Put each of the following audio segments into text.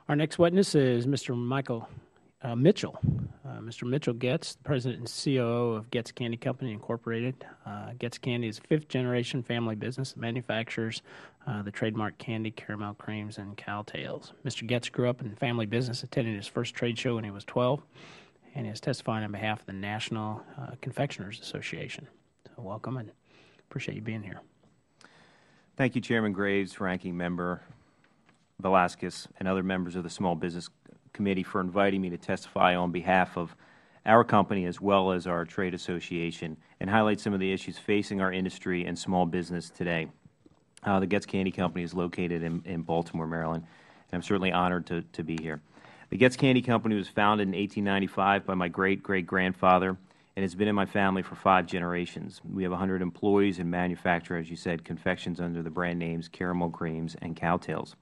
Our next witness is Mr. Michael Mitchell. Mr. Mitchell Goetze, the President and COO of Goetze Candy Company, Incorporated. Goetze Candy is a fifth-generation family business that manufactures the trademark candy, caramel creams, and cowtails. Mr. Goetze grew up in family business, attending his first trade show when he was 12, and he is testifying on behalf of the National Confectioners Association. So welcome, and appreciate you being here. Thank you, Chairman Graves, Ranking Member Velasquez, and other members of the Small Business Committee for inviting me to testify on behalf of our company as well as our trade association and highlight some of the issues facing our industry and small business today. The Goetze Candy Company is located in Baltimore, Maryland, and I'm certainly honored to be here. The Goetze Candy Company was founded in 1895 by my great-great-grandfather and has been in my family for 5 generations. We have 100 employees and manufacture, as you said, confections under the brand names Caramel Creams and Cowtails.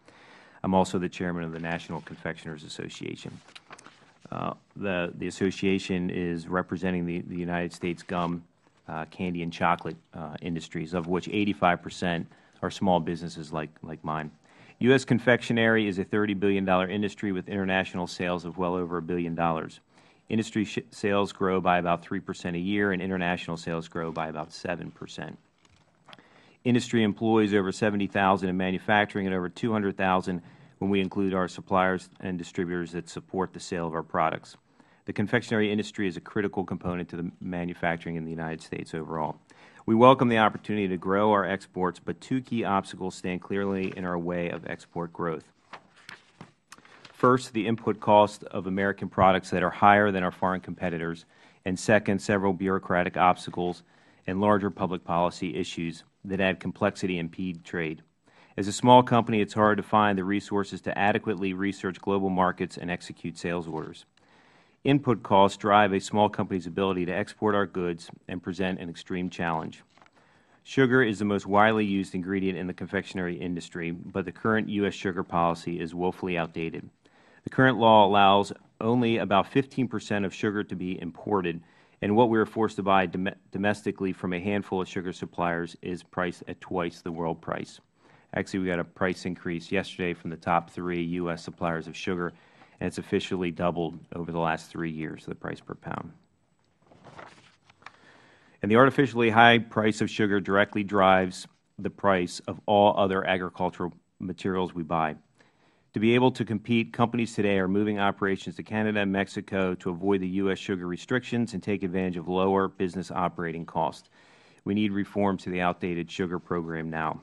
I'm also the chairman of the National Confectioners Association. The association is representing the United States gum, candy, and chocolate industries, of which 85% are small businesses like mine. U.S. confectionery is a $30 billion industry with international sales of well over $1 billion. Industry sales grow by about 3% a year, and international sales grow by about 7%. Industry employs over 70,000 in manufacturing and over 200,000 when we include our suppliers and distributors that support the sale of our products. The confectionery industry is a critical component to the manufacturing in the United States overall. We welcome the opportunity to grow our exports, but 2 key obstacles stand clearly in our way of export growth. First, the input cost of American products that are higher than our foreign competitors, and second, several bureaucratic obstacles and larger public policy issues that add complexity and impede trade. As a small company, it's hard to find the resources to adequately research global markets and execute sales orders. Input costs drive a small company's ability to export our goods and present an extreme challenge. Sugar is the most widely used ingredient in the confectionery industry, but the current U.S. sugar policy is woefully outdated. The current law allows only about 15% of sugar to be imported, and what we are forced to buy domestically from a handful of sugar suppliers is priced at twice the world price. Actually, we got a price increase yesterday from the top 3 U.S. suppliers of sugar, and it's officially doubled over the last 3 years, the price per pound. And the artificially high price of sugar directly drives the price of all other agricultural materials we buy. To be able to compete, companies today are moving operations to Canada and Mexico to avoid the U.S. sugar restrictions and take advantage of lower business operating costs. We need reform to the outdated sugar program now.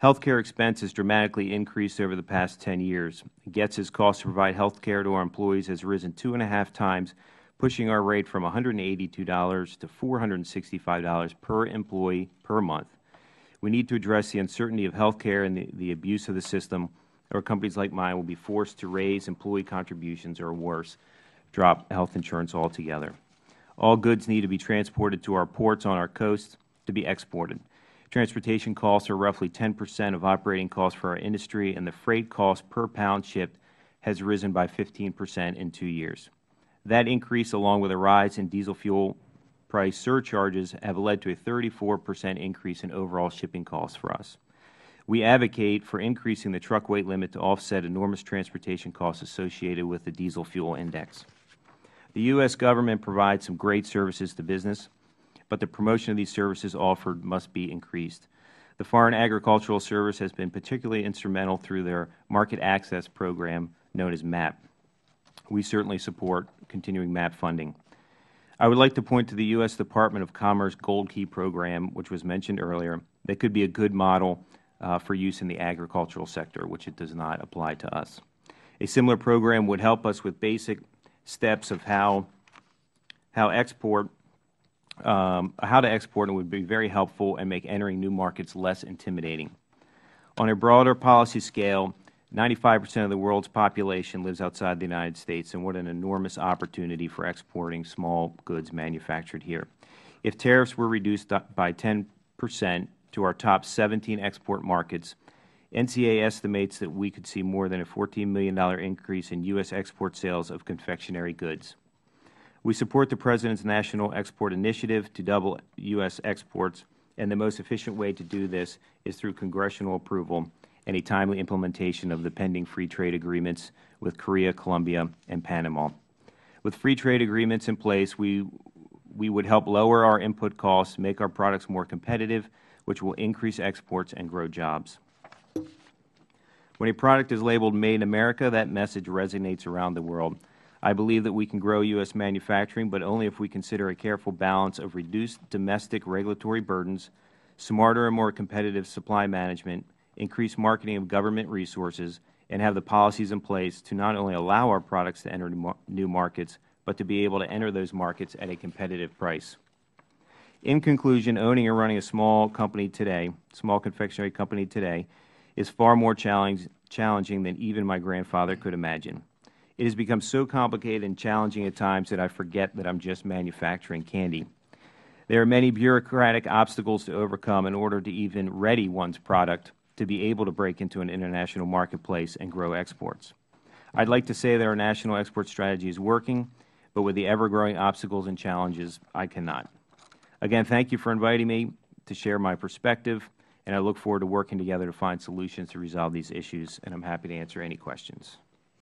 Healthcare expense has dramatically increased over the past 10 years. Goetze's cost to provide health care to our employees has risen 2.5 times, pushing our rate from $182 to $465 per employee per month. We need to address the uncertainty of health care and the abuse of the system, or companies like mine will be forced to raise employee contributions or, worse, drop health insurance altogether. All goods need to be transported to our ports on our coast to be exported. Transportation costs are roughly 10% of operating costs for our industry, and the freight cost per pound shipped has risen by 15% in 2 years. That increase, along with a rise in diesel fuel price surcharges, have led to a 34% increase in overall shipping costs for us. We advocate for increasing the truck weight limit to offset enormous transportation costs associated with the diesel fuel index. The U.S. government provides some great services to business, but the promotion of these services offered must be increased. The Foreign Agricultural Service has been particularly instrumental through their market access program known as MAP. We certainly support continuing MAP funding. I would like to point to the U.S. Department of Commerce Gold Key program, which was mentioned earlier, that could be a good model for use in the agricultural sector, which it does not apply to us. A similar program would help us with basic steps of how to export, and would be very helpful and make entering new markets less intimidating. On a broader policy scale, 95% of the world's population lives outside the United States, and what an enormous opportunity for exporting small goods manufactured here. If tariffs were reduced by 10% to our top 17 export markets, NCA estimates that we could see more than a $14 million increase in U.S. export sales of confectionery goods. We support the President's National Export Initiative to double U.S. exports, and the most efficient way to do this is through congressional approval and a timely implementation of the pending free trade agreements with Korea, Colombia, and Panama. With free trade agreements in place, we would help lower our input costs, make our products more competitive, which will increase exports and grow jobs. When a product is labeled Made in America, that message resonates around the world. I believe that we can grow U.S. manufacturing, but only if we consider a careful balance of reduced domestic regulatory burdens, smarter and more competitive supply management, increased marketing of government resources, and have the policies in place to not only allow our products to enter new markets, but to be able to enter those markets at a competitive price. In conclusion, owning and running a small company today, small confectionery company today, is far more challenging than even my grandfather could imagine. It has become so complicated and challenging at times that I forget that I'm just manufacturing candy. There are many bureaucratic obstacles to overcome in order to even ready one's product to be able to break into an international marketplace and grow exports. I'd like to say that our national export strategy is working, but with the ever-growing obstacles and challenges, I cannot. Again, thank you for inviting me to share my perspective, and I look forward to working together to find solutions to resolve these issues, and I'm happy to answer any questions.